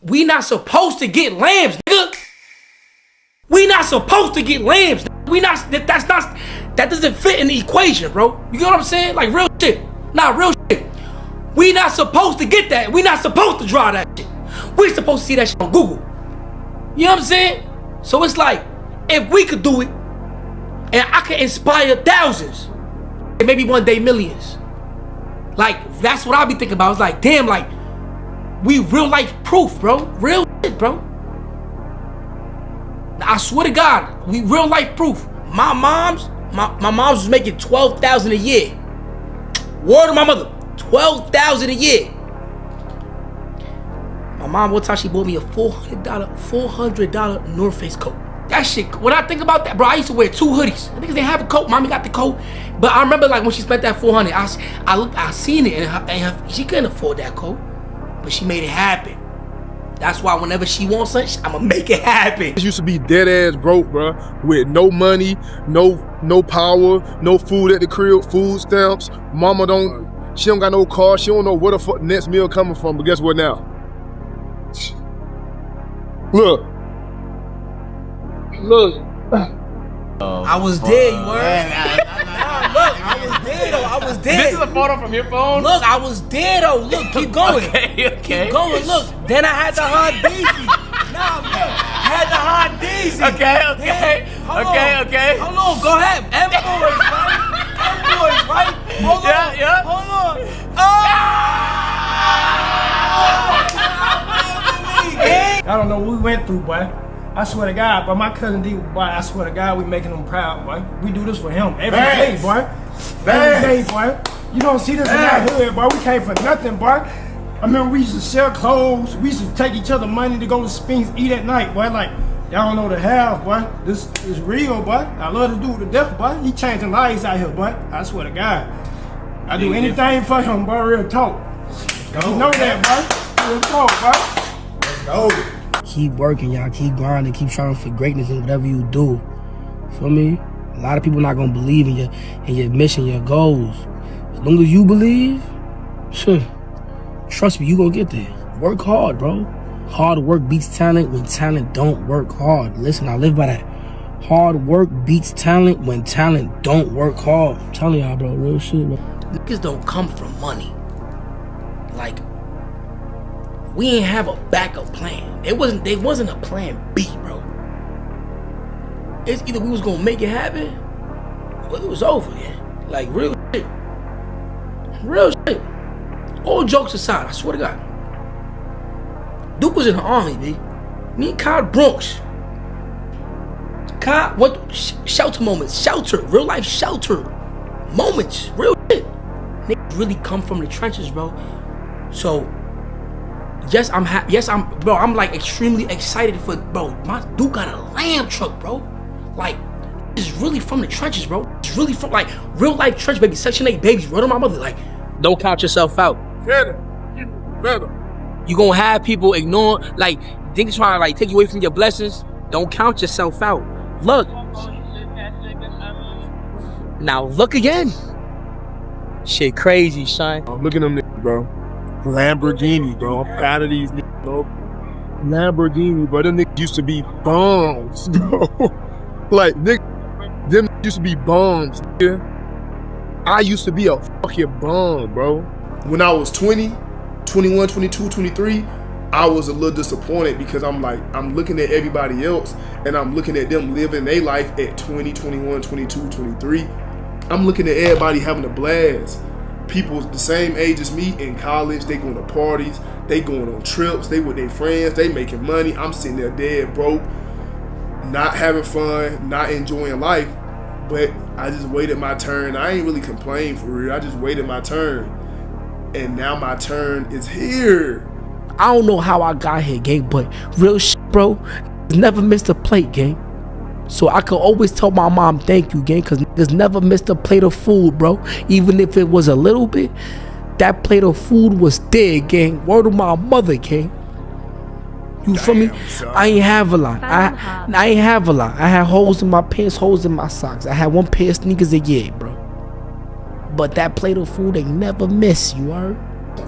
We not supposed to get lambs, nigga. We not supposed to get lambs. We not, that doesn't fit in the equation, bro. You get what I'm saying? Like real shit. Nah, real shit. We not supposed to get that. We not supposed to draw that shit. We supposed to see that shit on Google. You know what I'm saying? So it's like, if we could do it, and I could inspire thousands, and maybe one day millions. Like, that's what I be thinking about. It's like, damn, like, we real life proof, bro. Real shit, bro. Now, I swear to God, we real life proof. My mom's was making $12,000 a year. Word to my mother, $12,000 a year. My mom, one time she bought me a $400 North Face coat. That shit, when I think about that, bro, I used to wear 2 hoodies. I think they have a coat. Mommy got the coat. But I remember like when she spent that $400, I seen it and she couldn't afford that coat. But she made it happen. That's why whenever she wants something, I'ma make it happen. It used to be dead ass broke, bro, with no money, no power, no food at the crib, food stamps. Mama she don't got no car. She don't know where the fuck the next meal coming from. But guess what now? Look. I was dead, you heard? Look, I was dead though. I was dead. This is a photo from your phone? Look, I was dead though. Look, keep going. Okay. Keep going. Look, then I had the Han Deezy. Nah, look, I had the Han Deezy. Okay. Hold on, go ahead. M-Boys, right? M-Boys, right? Hold on. Yeah. Hold on. I don't know what we went through, boy. I swear to God, but my cousin D, boy, I swear to God, we making him proud, boy. We do this for him every day, boy. Every day, boy. You don't see this in our hood, boy. We came for nothing, boy. I remember we used to sell clothes. We used to take each other money to go to Spinks, eat at night, boy. Like, y'all don't know the half, boy. This is real, boy. I love this dude to death, boy. He changing lives out here, boy. I swear to God. I do anything for him, boy. Real talk. You know that, boy. Real talk, boy. Let's go. Keep working, y'all. Keep grinding. Keep trying for greatness in whatever you do. Feel me? A lot of people not gonna believe in your mission, your goals. As long as you believe, sure. Trust me, you gonna get there. Work hard, bro. Hard work beats talent when talent don't work hard. Listen, I live by that. Hard work beats talent when talent don't work hard. I'm telling y'all, bro, real shit, bro. Niggas don't come from money. Like, we ain't have a backup plan. There wasn't a plan B, bro. It's either we was gonna make it happen, or it was over, yeah. Like real shit. Real shit. All jokes aside, I swear to God. Duke was in the army, B. Me and Kyle Bronx. Kyle, what shelter moments, shelter, real life shelter moments, real shit. Niggas really come from the trenches, bro. So yes, I'm like extremely excited for, bro. My dude got a lamb truck, bro. Like, it's really from the trenches, bro. It's really from like real life trench, baby. Section 8 babies, run on my mother. Like, don't count yourself out. You gonna have people ignore, like, think trying to like take you away from your blessings. Don't count yourself out. Look. Now look again. Shit crazy, son. Look at them niggas, bro. Lamborghini, bro. I'm proud of these niggas, bro. Lamborghini, bro. Them niggas used to be bombs, bro. Like, niggas, them used to be bombs, nigga. I used to be a fucking bomb, bro. When I was 20, 21, 22, 23, I was a little disappointed because I'm looking at everybody else and I'm looking at them living their life at 20, 21, 22, 23. I'm looking at everybody having a blast. People the same age as me in college, they going to parties, they going on trips, they with their friends, they making money. I'm sitting there dead broke, not having fun, not enjoying life. But I just waited my turn. I ain't really complain for real. I just waited my turn. And now my turn is here. I don't know how I got here, gang, but real shit, bro. Never missed a plate, gang. So I could always tell my mom thank you, gang, because niggas never missed a plate of food, bro. Even if it was a little bit, that plate of food was there, gang. Word of my mother, gang. You feel me? Son. I ain't have a lot. I ain't have a lot. I had holes in my pants, holes in my socks. I had one pair of sneakers a year, bro. But that plate of food ain't never miss, you heard?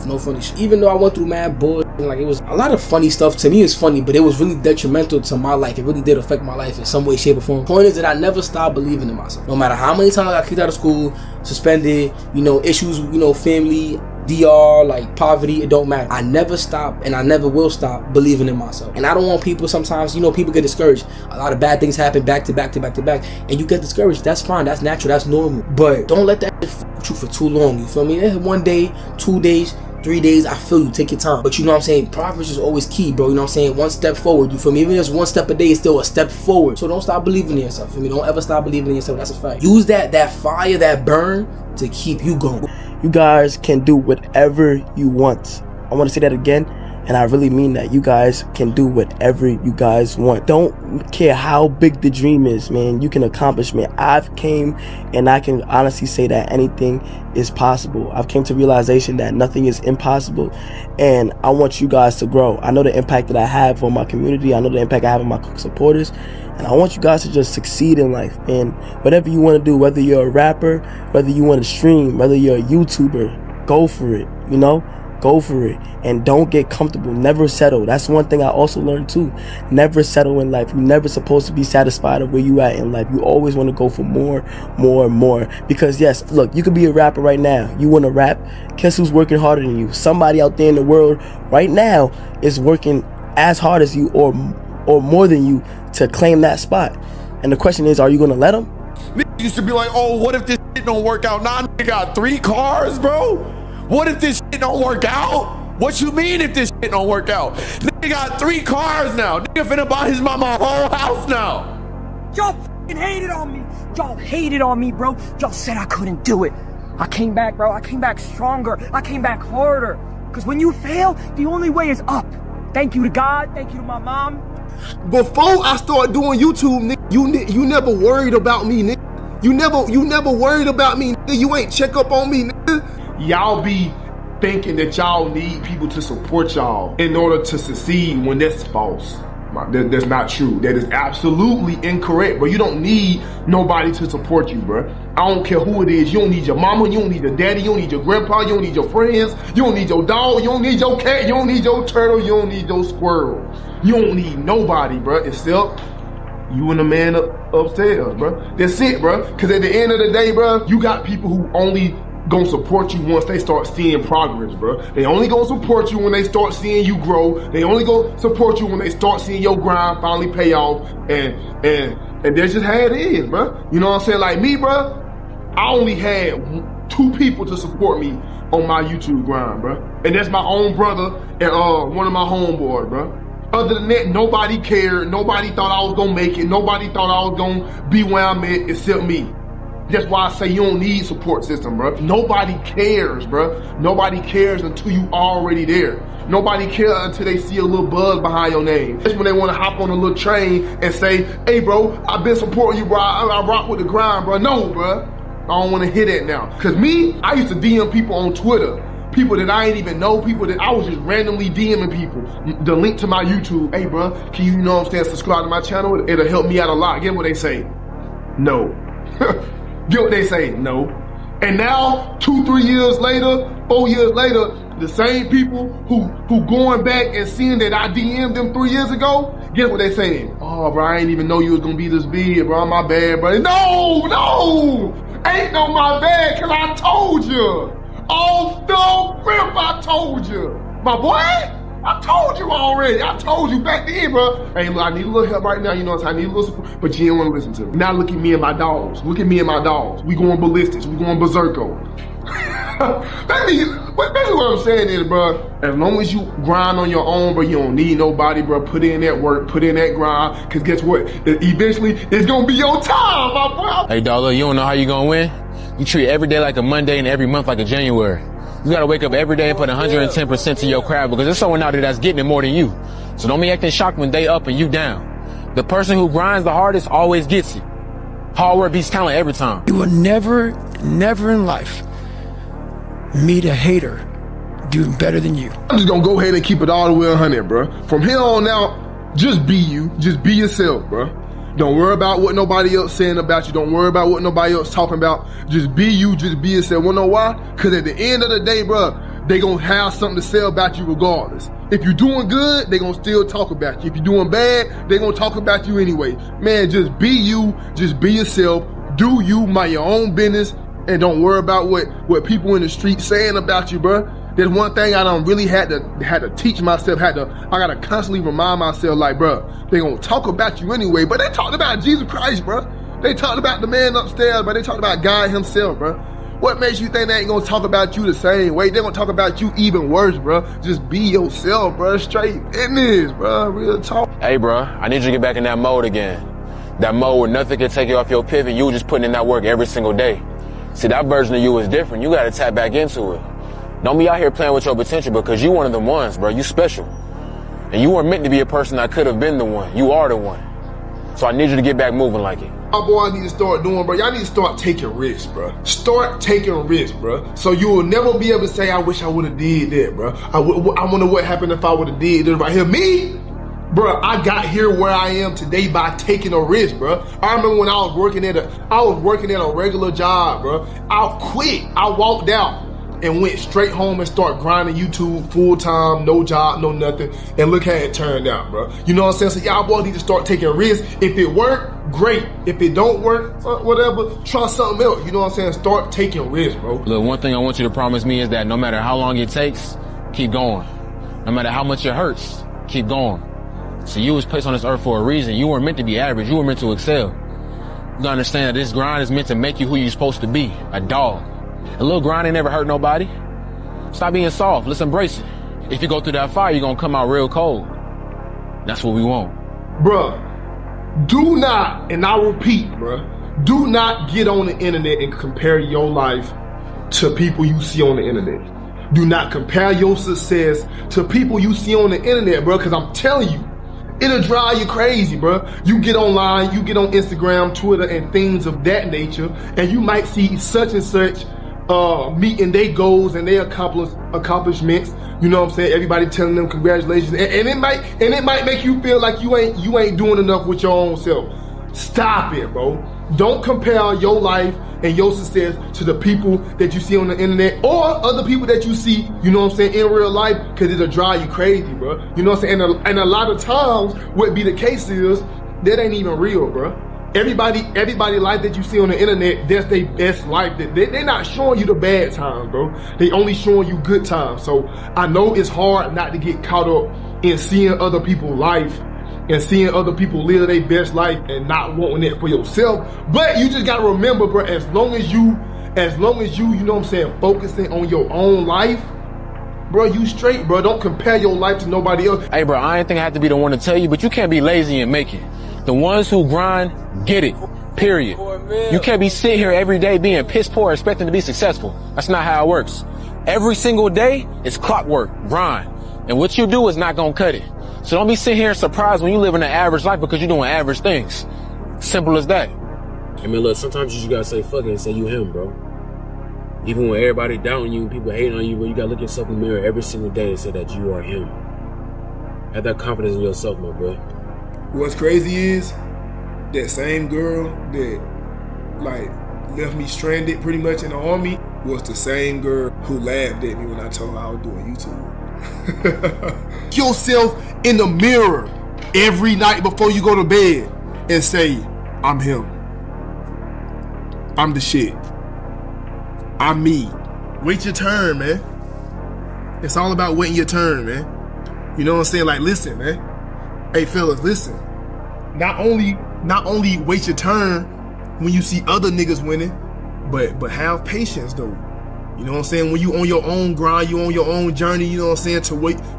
No funny shit. Even though I went through mad bullshit, Like, it was a lot of funny stuff. To me, it's funny, but it was really detrimental to my life. It really did affect my life in some way, shape, or form. Point is that I never stopped believing in myself. No matter how many times I got kicked out of school, suspended, issues, family, DR, like poverty, it don't matter. I never stop, and I never will stop believing in myself. And I don't want people, sometimes, people get discouraged. A lot of bad things happen back to back to back to back, and you get discouraged. That's fine, that's natural, that's normal. But don't let that shit fuck with you for too long, you feel me? 1 day, 2 days, 3 days, I feel you, take your time. But you know what I'm saying? Progress is always key, bro. You know what I'm saying? 1 step forward, you feel me? Even just 1 step a day is still a step forward. So don't stop believing in yourself, feel me? Don't ever stop believing in yourself, that's a fact. Use that fire, that burn to keep you going. You guys can do whatever you want. I want to say that again, and I really mean that. You guys can do whatever you guys want. Don't care how big the dream is, man. You can accomplish, man. I've came, and I can honestly say that anything is possible. I've came to realization that nothing is impossible, and I want you guys to grow. I know the impact that I have on my community. I know the impact I have on my supporters. And I want you guys to just succeed in life, man. Whatever you want to do, whether you're a rapper, whether you want to stream, whether you're a YouTuber, go for it, go for it. And don't get comfortable. Never settle. That's one thing I also learned too. Never settle in life. You're never supposed to be satisfied of where you at in life. You always want to go for more, more, and more. Because yes, look, you could be a rapper right now. You want to rap? Guess who's working harder than you? Somebody out there in the world right now is working as hard as you or more than you to claim that spot. And the question is, are you gonna let them? Niggas used to be like, oh, what if this shit don't work out? Nah, nigga got 3 cars, bro. What if this shit don't work out? What you mean if this shit don't work out? Nigga got 3 cars now. Nigga finna buy his mama a whole house now. Y'all fucking hated on me. Y'all hated on me, bro. Y'all said I couldn't do it. I came back, bro. I came back stronger. I came back harder. Because when you fail, the only way is up. Thank you to God. Thank you to my mom. Before I start doing YouTube, nigga, you never worried about me, nigga. You never worried about me, nigga. You ain't check up on me, nigga. Y'all be thinking that y'all need people to support y'all in order to succeed when that's false. That's not true. That is absolutely incorrect, but you don't need nobody to support you, bro. I don't care who it is. You don't need your mama, you don't need your daddy, you don't need your grandpa, you don't need your friends, you don't need your dog, you don't need your cat, you don't need your turtle, you don't need your squirrel. You don't need nobody, bro, except you and the man upstairs, bro. That's it, bro. Because at the end of the day, bro, you got people who only gonna support you once they start seeing progress, bro. They only gonna support you when they start seeing you grow. They only gonna support you when they start seeing your grind finally pay off. And that's just how it is, bro. You know what I'm saying? Like me, bro, I only had 2 people to support me on my YouTube grind, bro. And that's my own brother and one of my homeboys, bro. Other than that, nobody cared. Nobody thought I was gonna make it. Nobody thought I was gonna be where I'm at except me. That's why I say you don't need support system, bro. Nobody cares, bro. Nobody cares until you already there. Nobody cares until they see a little buzz behind your name. That's when they want to hop on a little train and say, hey, bro, I've been supporting you, bro. I rock with the grind, bro. No, bro. I don't want to hear that now. Because me, I used to DM people on Twitter. People that I ain't even know, people that I was just randomly DMing people. The link to my YouTube. Hey, bro, can you know what I'm saying, subscribe to my channel? It'll help me out a lot. Get what they say? No. Get what they say? No. And now, 2, 3 years later, 4 years later, the same people who going back and seeing that I DM'd them 3 years ago, guess what they saying? Oh, bro, I ain't even know you was gonna be this big, bro. My bad, bro. No! Ain't no my bad, cause I told you. Off the rip, I told you. My boy, I told you already. I told you back then, bro. Hey, look, I need a little help right now. You know what I'm saying? I need a little support, but you didn't want to listen to me. Now look at me and my dogs. Look at me and my dogs. We going ballistics. We going berserko. Basically what I'm saying is, bro, as long as you grind on your own, bro, you don't need nobody, bro. Put in that work, put in that grind, because guess what? Eventually, it's going to be your time, my boy. Hey, dog, look, you don't know how you going to win? You treat every day like a Monday and every month like a January. You gotta wake up every day and put 110% to your craft because there's someone out there that's getting it more than you. So don't be acting shocked when they up and you down. The person who grinds the hardest always gets it. Hard work beats talent every time. You will never in life meet a hater doing better than you. I'm just gonna go ahead and keep it all the way 100, bro. From here on out, just be you. Just be yourself, bro. Don't worry about what nobody else saying about you. Don't worry about what nobody else talking about. Just be you, just be yourself. Wanna know why? Cause at the end of the day, bro, they gonna have something to say about you regardless. If you're doing good, they gonna still talk about you. If you're doing bad, they gonna talk about you anyway. Man, just be you, just be yourself, do you, mind your own business, and don't worry about what people in the street saying about you, bro. There's one thing I don't really had to teach myself, I gotta constantly remind myself, like, bro, they gonna talk about you anyway, but they talked about Jesus Christ, bro. They talked about the man upstairs, but they talked about God himself, bro. What makes you think they ain't gonna talk about you the same way? They're gonna talk about you even worse, bro. Just be yourself, bro. Straight business, bro. Real talk. Hey, bro, I need you to get back in that mode again. That mode where nothing can take you off your pivot. You just putting in that work every single day. See, that version of you is different. You gotta tap back into it. Don't be out here playing with your potential because you one of them ones, bro. You special. And you weren't meant to be a person that could have been the one. You are the one. So I need you to get back moving like it. My boy, I need to start doing, bro. Y'all need to start taking risks, bro. Start taking risks, bro. So you will never be able to say, I wish I would have did that, bro. I wonder what happened if I would have did this right here. Me, bro, I got here where I am today by taking a risk, bro. I remember when I was working at a regular job, bro. I quit. I walked out and went straight home and start grinding YouTube full time, no job, no nothing. And look how it turned out, bro. You know what I'm saying? So y'all boys need to start taking risks. If it work, great. If it don't work, whatever, try something else. You know what I'm saying? Start taking risks, bro. Look, one thing I want you to promise me is that no matter how long it takes, keep going. No matter how much it hurts, keep going. So you was placed on this earth for a reason. You weren't meant to be average. You were meant to excel. You gotta understand that this grind is meant to make you who you're supposed to be, a dog. A little grind ain't never hurt nobody. Stop being soft. Let's embrace it. If you go through that fire, you're gonna come out real cold. That's what we want. Bruh, do not, and I repeat, bruh, do not get on the internet and compare your life to people you see on the internet. Do not compare your success to people you see on the internet, bruh, because I'm telling you, it'll drive you crazy, bro. You get online, you get on Instagram, Twitter, and things of that nature, and you might see such and such meeting their goals and their accomplishments. You know what I'm saying? Everybody telling them congratulations, and it might make you feel like you ain't doing enough with your own self. Stop it, bro. Don't compare your life and your success to the people that you see on the internet or other people that you see, you know what I'm saying, in real life, because it'll drive you crazy, bro. You know what I'm saying? And a lot of times, what be the case is, that ain't even real, bro. Everybody life that you see on the internet, that's their best life. They're not showing you the bad times, bro. They only showing you good times. So I know it's hard not to get caught up in seeing other people's life and seeing other people live their best life and not wanting it for yourself. But you just gotta remember, bro, as long as you, you know what I'm saying, focusing on your own life, bro, you straight, bro. Don't compare your life to nobody else. Hey, bro, I ain't think I have to be the one to tell you, but you can't be lazy and make it. The ones who grind, get it, period. You can't be sitting here every day being piss poor expecting to be successful. That's not how it works. Every single day is clockwork, grind. And what you do is not gonna cut it. So don't be sitting here surprised when you live in an average life because you're doing average things. Simple as that. I mean, look, sometimes you just gotta say fuck it and say you him, bro. Even when everybody doubting you and people hating on you, bro, you gotta look yourself in the mirror every single day and say that you are him. Have that confidence in yourself, my bro. What's crazy is that same girl that like left me stranded pretty much in the army was the same girl who laughed at me when I told her I was doing YouTube. Yourself in the mirror every night before you go to bed and say, I'm him. I'm the shit. I'm me. Wait your turn, man. It's all about waiting your turn, man. You know what I'm saying? Like, listen, man. Hey, fellas, listen. Not only wait your turn when you see other niggas winning, but have patience though. You know what I'm saying? When you on your own grind, you on your own journey, you know what I'm saying,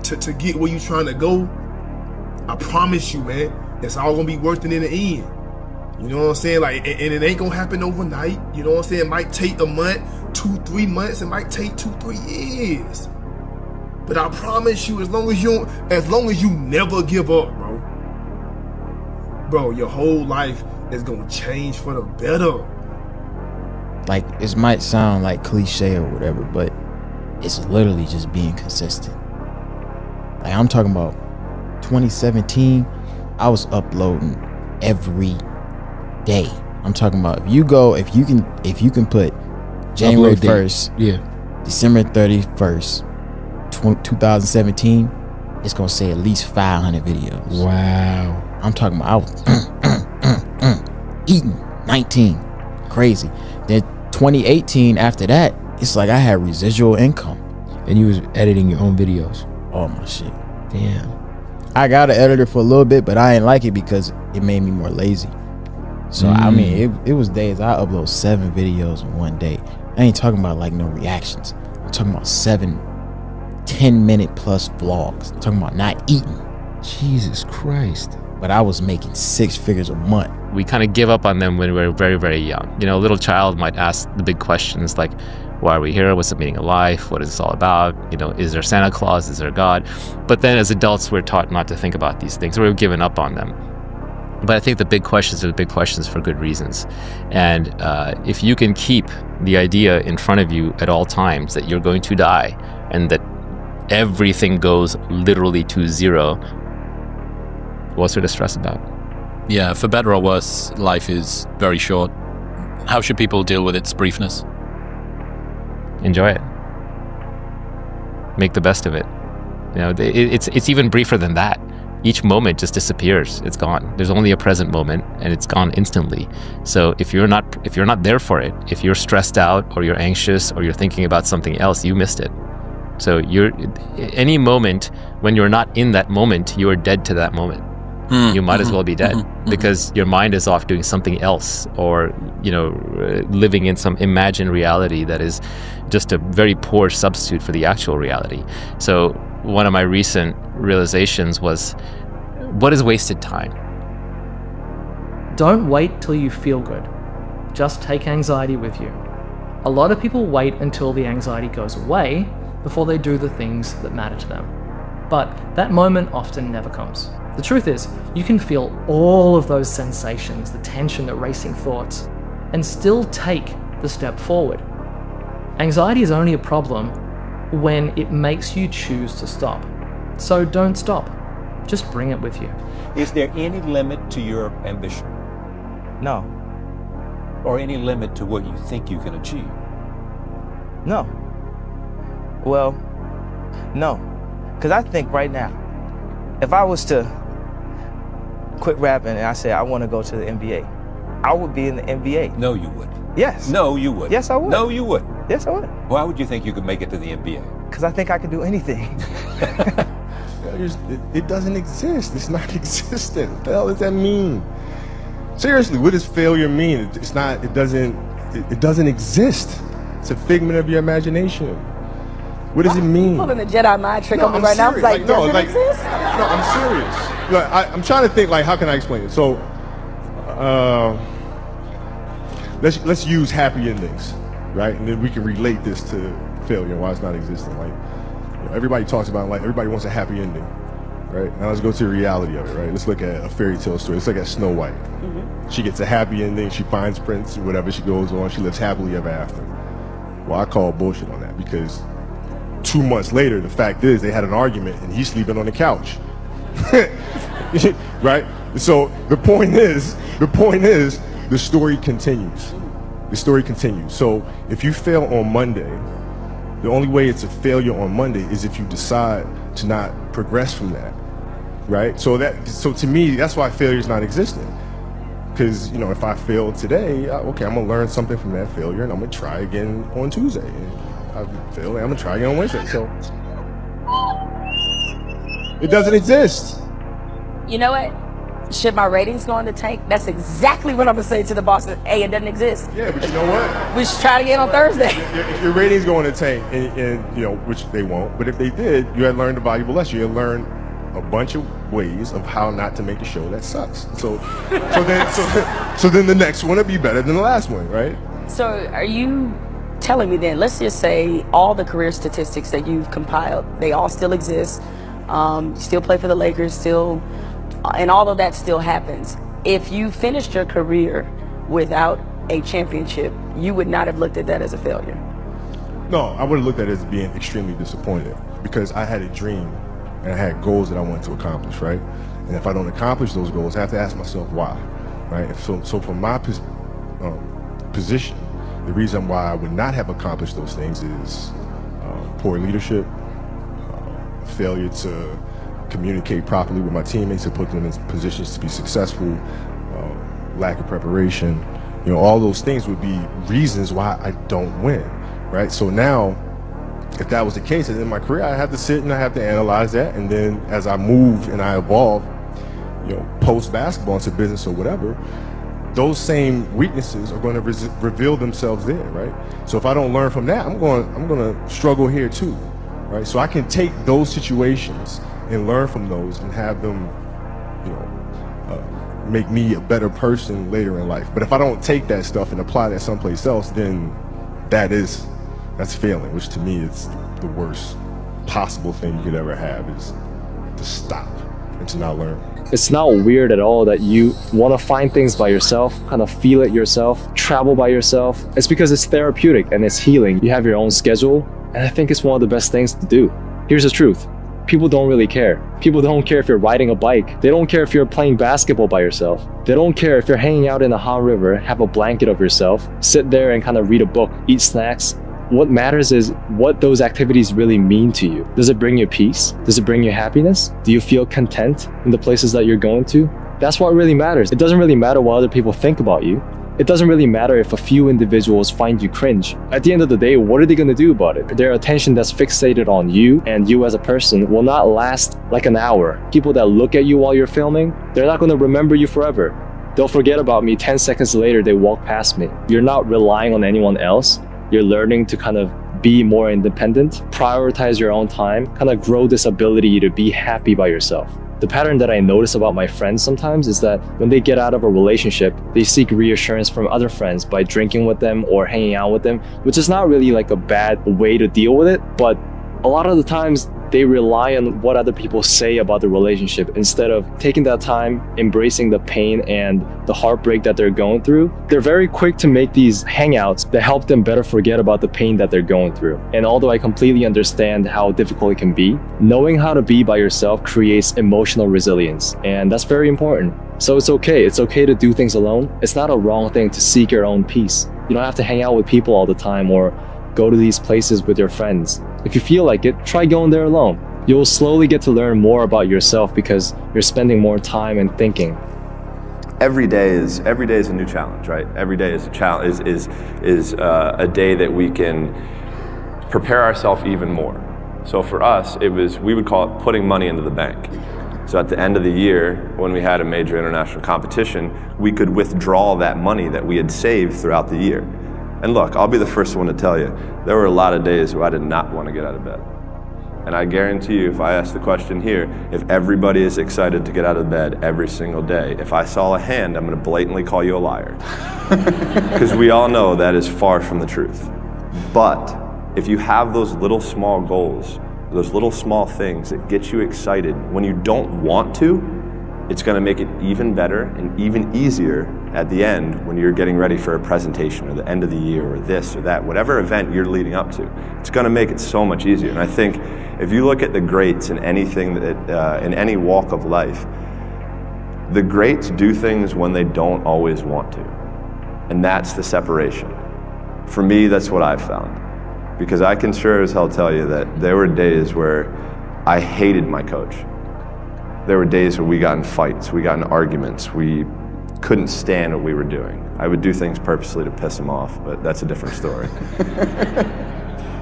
to get where you trying to go, I promise you, man, it's all gonna be worth it in the end. You know what I'm saying? Like, and it ain't gonna happen overnight. You know what I'm saying? It might take a month, 2-3 months, it might take 2-3 years. But I promise you, as long as you never give up, bro, your whole life is gonna change for the better. Like, it might sound like cliche or whatever, but it's literally just being consistent. Like, I'm talking about 2017, I was uploading every day. I'm talking about if you can put January 1st, yeah, December 31st, 2017, it's gonna say at least 500 videos. Wow. I'm talking about I was eating 19. Crazy. Then 2018, after that, it's like I had residual income. And you was editing your own videos. All my shit. Damn. I got an editor for a little bit, but I didn't like it because it made me more lazy. So I mean, it was days I upload 7 videos in one day. I ain't talking about like no reactions. I'm talking about 7 10-minute plus vlogs. I'm talking about not eating. Jesus Christ. But I was making 6 figures a month. We kind of give up on them when we're very, very young. You know, a little child might ask the big questions like, why are we here? What's the meaning of life? What is this all about? You know, is there Santa Claus? Is there God? But then as adults, we're taught not to think about these things. We've given up on them. But I think the big questions are the big questions for good reasons. And if you can keep the idea in front of you at all times that you're going to die and that everything goes literally to zero, what's there to stress about? Yeah, for better or worse, life is very short. How should people deal with its briefness? Enjoy it. Make the best of it. You know, it's even briefer than that. Each moment just disappears. It's gone. There's only a present moment, and it's gone instantly. So if you're not there for it, if you're stressed out or you're anxious or you're thinking about something else, you missed it. So any moment when you're not in that moment, you are dead to that moment. You might as well be dead because your mind is off doing something else, or living in some imagined reality that is just a very poor substitute for the actual reality. So one of my recent realizations was, what is wasted time? Don't wait till you feel good. Just take anxiety with you. A lot of people wait until the anxiety goes away before they do the things that matter to them. But that moment often never comes. The truth is, you can feel all of those sensations, the tension, the racing thoughts, and still take the step forward. Anxiety is only a problem when it makes you choose to stop. So don't stop. Just bring it with you. Is there any limit to your ambition? No. Or any limit to what you think you can achieve? No. Well, no. Because I think right now, if I was to quit rapping and I said I want to go to the NBA, I would be in the NBA. No, you would. Yes. No, you would. Yes, I would. No, you would. Yes, I would. Why would you think you could make it to the NBA? Because I think I can do anything. It doesn't exist. It's not existent. What the hell does that mean? Seriously, what does failure mean? It doesn't exist. It's a figment of your imagination. What does it mean? You're pulling a Jedi mind trick on me right now. I was like, does it exist? No, I'm serious. I'm trying to think, how can I explain it? So, let's use happy endings, right? And then we can relate this to failure and why it's not existing. Everybody talks about, everybody wants a happy ending, right? Now let's go to the reality of it, right? Let's look at a fairy tale story. Let's look at Snow White. She gets a happy ending. She finds Prince, or whatever. She goes on. She lives happily ever after. Well, I call bullshit on that because 2 months later, the fact is they had an argument and he's sleeping on the couch. Right? So the point is, the story continues. The story continues. So if you fail on Monday, the only way it's a failure on Monday is if you decide to not progress from that. Right? So to me, that's why failure is not existent. Because, if I fail today, okay, I'm going to learn something from that failure and I'm going to try again on Tuesday. I failed, I'm gonna try again on Wednesday. So it doesn't exist. You know what? Should my ratings go in the tank? That's exactly what I'm gonna say to the boss. Hey, it doesn't exist. Yeah, but you know what? We should try it again on Thursday. If your ratings go in the tank, and which they won't, but if they did, you had learned a valuable lesson. You had learned a bunch of ways of how not to make a show that sucks. So then the next one will be better than the last one, right? So are you telling me then, let's just say all the career statistics that you've compiled, they all still exist, you still play for the Lakers, still, and all of that still happens. If you finished your career without a championship, you would not have looked at that as a failure? No, I would have looked at it as being extremely disappointed because I had a dream and I had goals that I wanted to accomplish, right? And if I don't accomplish those goals, I have to ask myself why, right? So from my position, the reason why I would not have accomplished those things is poor leadership, failure to communicate properly with my teammates to put them in positions to be successful, lack of preparation, you know, all those things would be reasons why I don't win, right? So now, if that was the case, in my career, I have to sit and I have to analyze that, and then as I move and I evolve, you know, post basketball into business or whatever, those same weaknesses are going to reveal themselves there, right? So if I don't learn from that, I'm going to struggle here too, right? So I can take those situations and learn from those and have them, you know, make me a better person later in life. But if I don't take that stuff and apply that someplace else, then that's failing, which to me is the worst possible thing you could ever have, is to stop and to not learn. It's not weird at all that you want to find things by yourself, kind of feel it yourself, travel by yourself. It's because it's therapeutic and it's healing. You have your own schedule, and I think it's one of the best things to do. Here's the truth. People don't really care. People don't care if you're riding a bike. They don't care if you're playing basketball by yourself. They don't care if you're hanging out in a hot river, have a blanket of yourself, sit there and kind of read a book, eat snacks. What matters is what those activities really mean to you. Does it bring you peace? Does it bring you happiness? Do you feel content in the places that you're going to? That's what really matters. It doesn't really matter what other people think about you. It doesn't really matter if a few individuals find you cringe. At the end of the day, what are they going to do about it? Their attention that's fixated on you and you as a person will not last like an hour. People that look at you while you're filming, they're not going to remember you forever. They'll forget about me 10 seconds later, they walk past me. You're not relying on anyone else. You're learning to kind of be more independent, prioritize your own time, kind of grow this ability to be happy by yourself. The pattern that I notice about my friends sometimes is that when they get out of a relationship, they seek reassurance from other friends by drinking with them or hanging out with them, which is not really like a bad way to deal with it, but a lot of the times they rely on what other people say about the relationship instead of taking that time, embracing the pain and the heartbreak that they're going through. They're very quick to make these hangouts that help them better forget about the pain that they're going through. And although I completely understand how difficult it can be, knowing how to be by yourself creates emotional resilience, and that's very important. So it's okay to do things alone. It's not a wrong thing to seek your own peace. You don't have to hang out with people all the time or go to these places with your friends. If you feel like it, try going there alone. You'll slowly get to learn more about yourself because you're spending more time and thinking. Every day is a new challenge, right? Every day is a challenge, is a day that we can prepare ourselves even more. So for us, we would call it putting money into the bank. So at the end of the year, when we had a major international competition, we could withdraw that money that we had saved throughout the year. And look, I'll be the first one to tell you, there were a lot of days where I did not want to get out of bed. And I guarantee you, if I ask the question here, if everybody is excited to get out of bed every single day, if I saw a hand, I'm going to blatantly call you a liar. Because we all know that is far from the truth. But if you have those little small goals, those little small things that get you excited when you don't want to, it's going to make it even better and even easier at the end when you're getting ready for a presentation or the end of the year or this or that, whatever event you're leading up to. It's going to make it so much easier. And I think if you look at the greats in anything that, in any walk of life, the greats do things when they don't always want to. And that's the separation. For me, that's what I've found. Because I can sure as hell tell you that there were days where I hated my coach. There were days where we got in fights, we got in arguments, we couldn't stand what we were doing. I would do things purposely to piss him off, but that's a different story.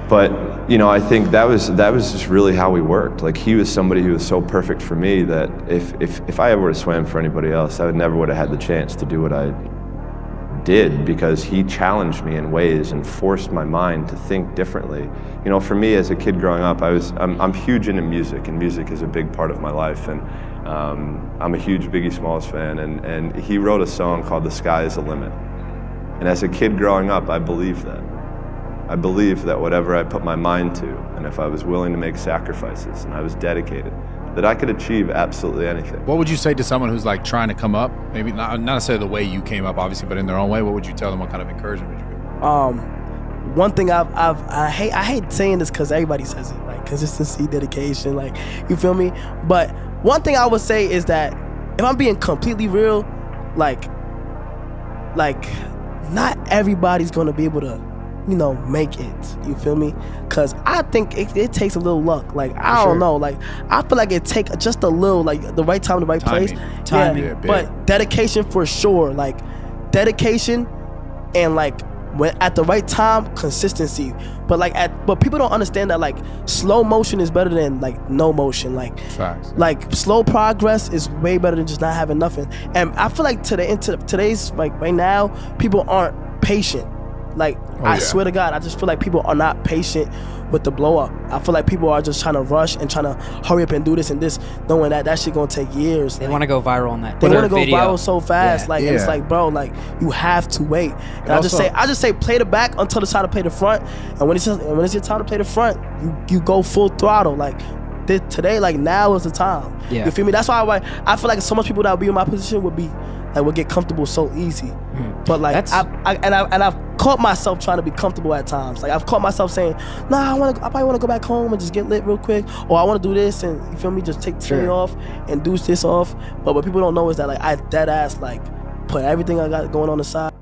But, you know, I think that was just really how we worked. Like, he was somebody who was so perfect for me that if I ever would have swam for anybody else, I never would have had the chance to do what I did, because he challenged me in ways and forced my mind to think differently. You know, for me as a kid growing up, I'm huge into music, and music is a big part of my life. And I'm a huge Biggie Smalls fan, and he wrote a song called "The Sky Is the Limit." And as a kid growing up, I believed that. I believed that whatever I put my mind to, and if I was willing to make sacrifices and I was dedicated, that I could achieve absolutely anything. What would you say to someone who's like trying to come up? Maybe not necessarily the way you came up, obviously, but in their own way. What would you tell them? What kind of encouragement would you give? One thing I hate saying this because everybody says it, like consistency, dedication, like, you feel me? But one thing I would say is that if I'm being completely real, like not everybody's gonna be able to, make it. You feel me? Cause I think it takes a little luck. Like I don't know. Like I feel like it take just a little, like the right time, the right place. Timing. Yeah, but dedication for sure. Like dedication and like when at the right time, consistency. But people don't understand that like slow motion is better than like no motion. Like facts. Like slow progress is way better than just not having nothing. And I feel like today's like right now, people aren't patient. Like I swear to God, I just feel like people are not patient with the blow up. I feel like people are just trying to rush and trying to hurry up and do this and this, knowing that shit gonna take years. They want to go viral on that. They want to go video. viral so fast. Yeah. And it's like, bro, like you have to wait. And I just say play the back until it's time to play the front. And when it's your time to play the front, you go full throttle. Like today, like now is the time. Yeah. You feel me? That's why I feel like so much people that would be in my position would get comfortable so easy. But like I've caught myself trying to be comfortable at times. Like I've caught myself saying, nah, I probably want to go back home and just get lit real quick, or I want to do this and you feel me, just take today off and do this off. But what people don't know is that like I dead ass like put everything I got going on the side.